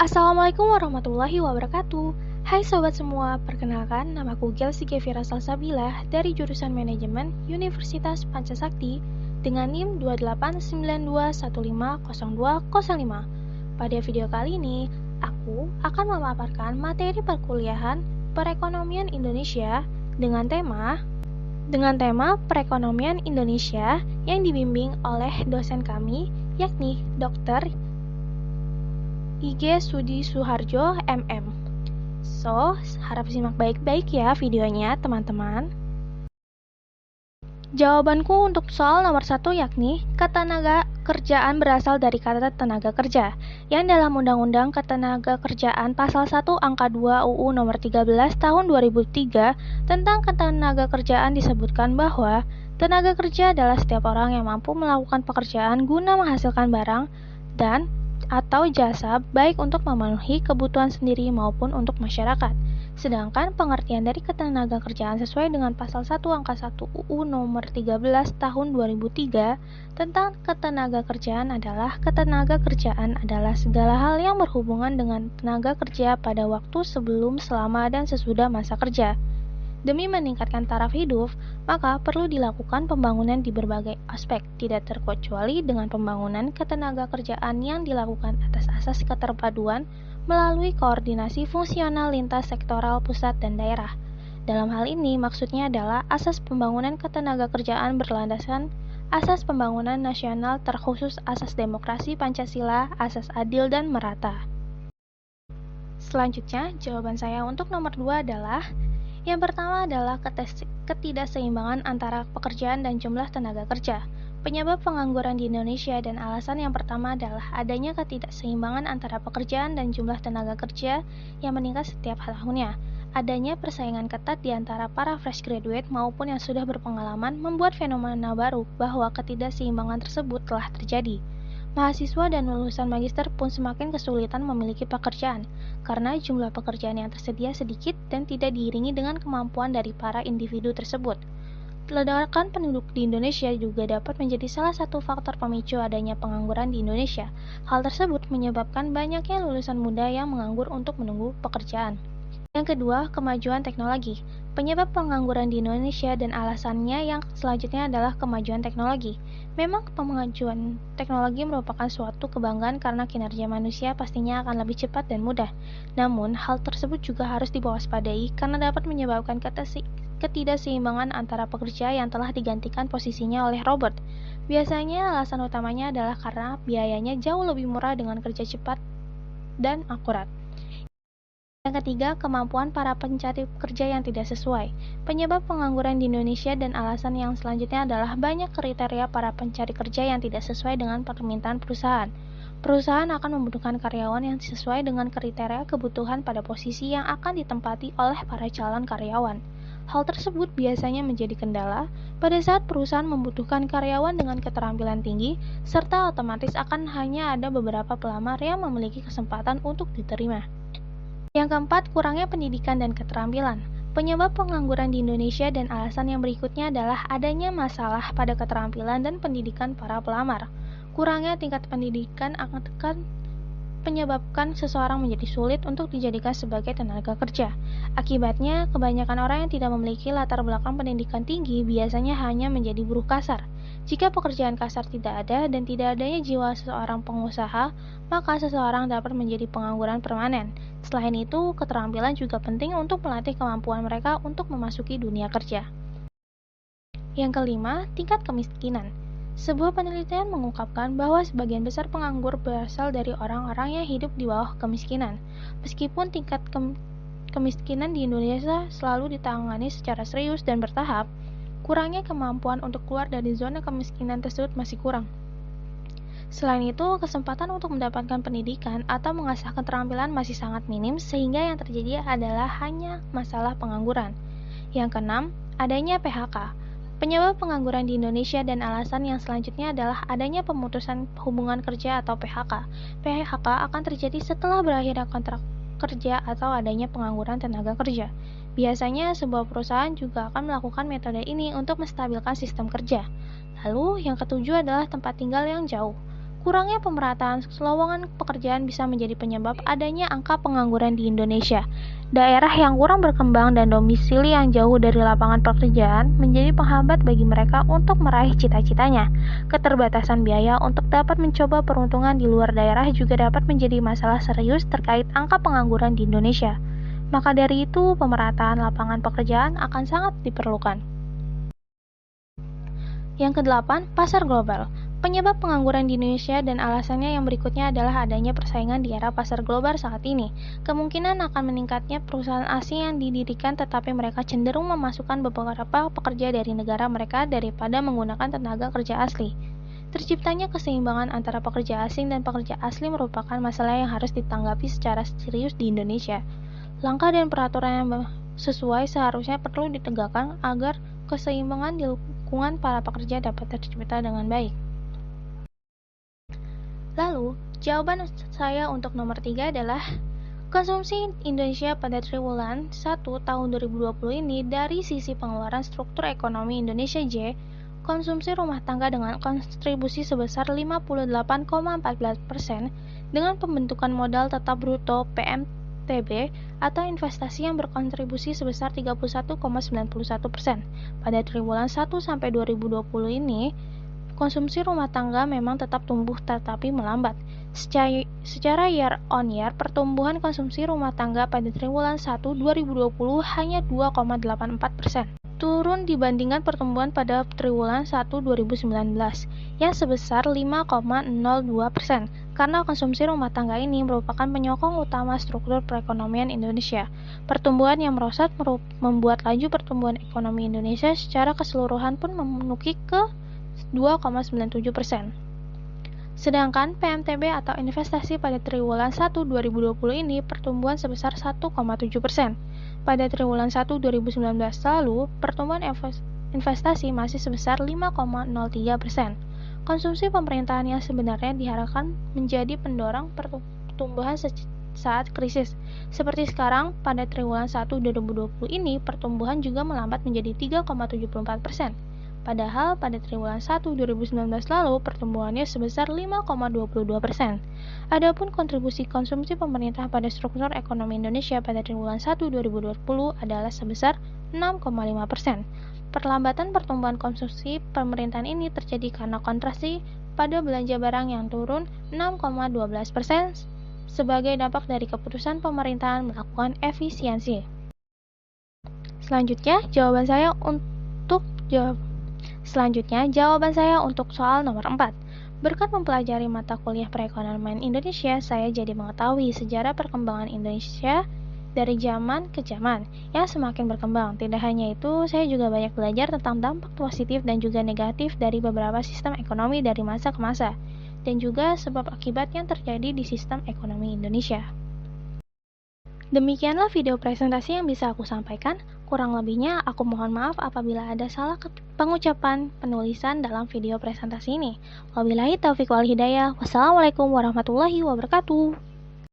Assalamualaikum warahmatullahi wabarakatuh. Hai sobat semua, perkenalkan namaku Gelsi Gevira Salsabila dari jurusan Manajemen Universitas Pancasakti dengan NIM 2892150205. Pada video kali ini, aku akan memaparkan materi perkuliahan Perekonomian Indonesia dengan tema Perekonomian Indonesia yang dibimbing oleh dosen kami, yakni Dr. IG Sudi Suharjo MM. So, harap simak baik-baik ya videonya teman-teman. Jawabanku untuk soal nomor 1 yakni ketenaga kerjaan berasal dari kata tenaga kerja yang dalam Undang-Undang Ketenagakerjaan Pasal 1 Angka 2 UU Nomor 13 Tahun 2003 tentang ketenaga kerjaan disebutkan bahwa tenaga kerja adalah setiap orang yang mampu melakukan pekerjaan guna menghasilkan barang dan atau jasa baik untuk memenuhi kebutuhan sendiri maupun untuk masyarakat. Sedangkan pengertian dari ketenaga kerjaan sesuai dengan pasal 1 angka 1 UU nomor 13 tahun 2003 tentang ketenaga kerjaan adalah segala hal yang berhubungan dengan tenaga kerja pada waktu sebelum, selama, dan sesudah masa kerja. Demi meningkatkan taraf hidup, maka perlu dilakukan pembangunan di berbagai aspek, tidak terkecuali dengan pembangunan ketenaga kerjaan yang dilakukan atas asas keterpaduan melalui koordinasi fungsional lintas sektoral pusat dan daerah. Dalam hal ini, maksudnya adalah asas pembangunan ketenaga kerjaan berlandaskan asas pembangunan nasional terkhusus asas demokrasi Pancasila, asas adil dan merata. Selanjutnya, jawaban saya untuk nomor 2 adalah yang pertama adalah ketidakseimbangan antara pekerjaan dan jumlah tenaga kerja. Penyebab pengangguran di Indonesia dan alasan yang pertama adalah adanya ketidakseimbangan antara pekerjaan dan jumlah tenaga kerja yang meningkat setiap tahunnya. Adanya persaingan ketat di antara para fresh graduate maupun yang sudah berpengalaman membuat fenomena baru bahwa ketidakseimbangan tersebut telah terjadi. Mahasiswa dan lulusan magister pun semakin kesulitan memiliki pekerjaan, karena jumlah pekerjaan yang tersedia sedikit dan tidak diiringi dengan kemampuan dari para individu tersebut. Ledakan penduduk di Indonesia juga dapat menjadi salah satu faktor pemicu adanya pengangguran di Indonesia. Hal tersebut menyebabkan banyaknya lulusan muda yang menganggur untuk menunggu pekerjaan. Yang kedua, kemajuan teknologi. Penyebab pengangguran di Indonesia dan alasannya yang selanjutnya adalah kemajuan teknologi. Memang kemajuan teknologi merupakan suatu kebanggaan karena kinerja manusia pastinya akan lebih cepat dan mudah. Namun, hal tersebut juga harus diwaspadai karena dapat menyebabkan ketidakseimbangan antara pekerja yang telah digantikan posisinya oleh robot. Biasanya alasan utamanya adalah karena biayanya jauh lebih murah dengan kerja cepat dan akurat. Yang ketiga, kemampuan para pencari kerja yang tidak sesuai. Penyebab pengangguran di Indonesia dan alasan yang selanjutnya adalah banyak kriteria para pencari kerja yang tidak sesuai dengan permintaan perusahaan. Perusahaan akan membutuhkan karyawan yang sesuai dengan kriteria kebutuhan pada posisi yang akan ditempati oleh para calon karyawan. Hal tersebut biasanya menjadi kendala pada saat perusahaan membutuhkan karyawan dengan keterampilan tinggi, serta otomatis akan hanya ada beberapa pelamar yang memiliki kesempatan untuk diterima. Yang keempat, kurangnya pendidikan dan keterampilan. Penyebab pengangguran di Indonesia dan alasan yang berikutnya adalah adanya masalah pada keterampilan dan pendidikan para pelamar. Kurangnya tingkat pendidikan akan menyebabkan seseorang menjadi sulit untuk dijadikan sebagai tenaga kerja. Akibatnya, kebanyakan orang yang tidak memiliki latar belakang pendidikan tinggi biasanya hanya menjadi buruh kasar. Jika pekerjaan kasar tidak ada dan tidak adanya jiwa seseorang pengusaha, maka seseorang dapat menjadi pengangguran permanen. Selain itu, keterampilan juga penting untuk melatih kemampuan mereka untuk memasuki dunia kerja. Yang kelima, tingkat kemiskinan. Sebuah penelitian mengungkapkan bahwa sebagian besar penganggur berasal dari orang-orang yang hidup di bawah kemiskinan. Meskipun tingkat kemiskinan di Indonesia selalu ditangani secara serius dan bertahap, kurangnya kemampuan untuk keluar dari zona kemiskinan tersebut masih kurang. Selain itu, kesempatan untuk mendapatkan pendidikan atau mengasah keterampilan masih sangat minim sehingga yang terjadi adalah hanya masalah pengangguran. Yang keenam, adanya PHK. Penyebab pengangguran di Indonesia dan alasan yang selanjutnya adalah adanya pemutusan hubungan kerja atau PHK. PHK akan terjadi setelah berakhirnya kontrak kerja atau adanya pengangguran tenaga kerja. Biasanya, sebuah perusahaan juga akan melakukan metode ini untuk menstabilkan sistem kerja. Lalu, yang ketujuh adalah tempat tinggal yang jauh. Kurangnya pemerataan lowongan pekerjaan bisa menjadi penyebab adanya angka pengangguran di Indonesia. Daerah yang kurang berkembang dan domisili yang jauh dari lapangan pekerjaan menjadi penghambat bagi mereka untuk meraih cita-citanya. Keterbatasan biaya untuk dapat mencoba peruntungan di luar daerah juga dapat menjadi masalah serius terkait angka pengangguran di Indonesia. Maka dari itu, pemerataan lapangan pekerjaan akan sangat diperlukan. Yang kedelapan, pasar global. Penyebab pengangguran di Indonesia dan alasannya yang berikutnya adalah adanya persaingan di era pasar global saat ini. Kemungkinan akan meningkatnya perusahaan asing yang didirikan tetapi mereka cenderung memasukkan beberapa pekerja dari negara mereka daripada menggunakan tenaga kerja asli. Terciptanya keseimbangan antara pekerja asing dan pekerja asli merupakan masalah yang harus ditanggapi secara serius di Indonesia. Langkah dan peraturan yang sesuai seharusnya perlu ditegakkan agar keseimbangan di lingkungan para pekerja dapat tercipta dengan baik. Lalu, jawaban saya untuk nomor 3 adalah konsumsi Indonesia pada triwulan 1 tahun 2020 ini dari sisi pengeluaran struktur ekonomi Indonesia J, konsumsi rumah tangga dengan kontribusi sebesar 58,14% dengan pembentukan modal tetap bruto PMTB atau investasi yang berkontribusi sebesar 31,91%. Pada triwulan 1 sampai 2020 ini, konsumsi rumah tangga memang tetap tumbuh tetapi melambat. Secara year on year, pertumbuhan konsumsi rumah tangga pada triwulan 1 2020 hanya 2,84%. Turun dibandingkan pertumbuhan pada triwulan 1 2019 yang sebesar 5,02%. Karena konsumsi rumah tangga ini merupakan penyokong utama struktur perekonomian Indonesia. Pertumbuhan yang merosot membuat laju pertumbuhan ekonomi Indonesia secara keseluruhan pun menukik ke 2,97%. Sedangkan PMTB atau investasi pada triwulan 1 2020 ini pertumbuhan sebesar 1,7%. Pada triwulan 1 2019 lalu, pertumbuhan investasi masih sebesar 5,03%. Konsumsi pemerintahan yang sebenarnya diharapkan menjadi pendorong pertumbuhan saat krisis. Seperti sekarang, pada triwulan 1 2020 ini pertumbuhan juga melambat menjadi 3,74%. Padahal pada triwulan 1 2019 lalu pertumbuhannya sebesar 5,22%. Adapun kontribusi konsumsi pemerintah pada struktur ekonomi Indonesia pada triwulan 1 2020 adalah sebesar 6,5%. Perlambatan pertumbuhan konsumsi pemerintahan ini terjadi karena kontraksi pada belanja barang yang turun 6,12% sebagai dampak dari keputusan pemerintahan melakukan efisiensi. Selanjutnya, jawaban saya untuk soal nomor 4. Berkat mempelajari mata kuliah perekonomian Indonesia, saya jadi mengetahui sejarah perkembangan Indonesia dari zaman ke zaman yang semakin berkembang. Tidak hanya itu, saya juga banyak belajar tentang dampak positif dan juga negatif dari beberapa sistem ekonomi dari masa ke masa, dan juga sebab akibat yang terjadi di sistem ekonomi Indonesia. Demikianlah video presentasi yang bisa aku sampaikan. Kurang lebihnya, aku mohon maaf apabila ada salah pengucapan penulisan dalam video presentasi ini. Wabillahi taufiq wal hidayah. Wassalamualaikum warahmatullahi wabarakatuh.